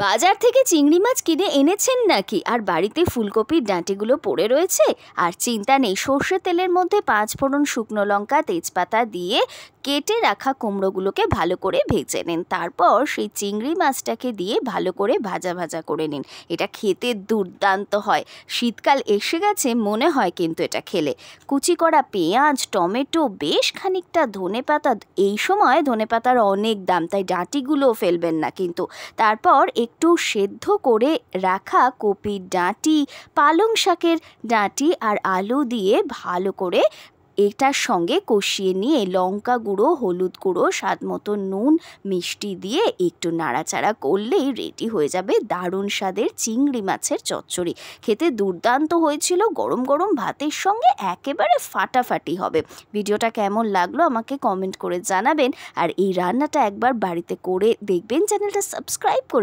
বাজার থেকে চিংড়ি মাছ কিনে এনেছেন নাকি? আর বাড়িতে ফুলকপির ডাঁটিগুলো পড়ে রয়েছে? আর চিন্তা নেই, সর্ষের তেলের মধ্যে 5 ফোড়ন, শুকনো লঙ্কা, তেজপাতা দিয়ে কেটে রাখা কুমড়োগুলোকে ভালো করে ভেজে নিন। তারপর সেই চিংড়ি মাছটাকে দিয়ে ভালো করে ভাজা ভাজা করে নিন। এটা খেতে দুর্দান্ত হয়। শীতকাল এসে গেছে মনে হয় কিন্তু এটা খেলে। কুচি করা পেঁয়াজ, টমেটো, বেশ খানিকটা ধনেপাতা, এই সময় ধনেপাতার অনেক দাম, তাই ডাঁটিগুলোও ফেলবেন না কিন্তু। তারপর একটু সেদ্ধ করে রাখা কপির ডাঁটি, পালং শাকের ডাঁটি আর আলু দিয়ে ভালো করে এটার সঙ্গে কষিয়ে নিয়ে লঙ্কা গুঁড়ো, হলুদ গুঁড়ো, স্বাদ মতো নুন, মিষ্টি দিয়ে একটু নাড়াচাড়া করলেই রেডি হয়ে যাবে দারুণ স্বাদের চিংড়ি মাছের চচ্চড়ি। খেতে দুর্দান্ত হয়েছিল, গরম গরম ভাতের সঙ্গে একেবারে ফাটাফাটি হবে। ভিডিওটা কেমন লাগলো আমাকে কমেন্ট করে জানাবেন, আর এই রান্নাটা একবার বাড়িতে করে দেখবেন। চ্যানেলটা সাবস্ক্রাইব করে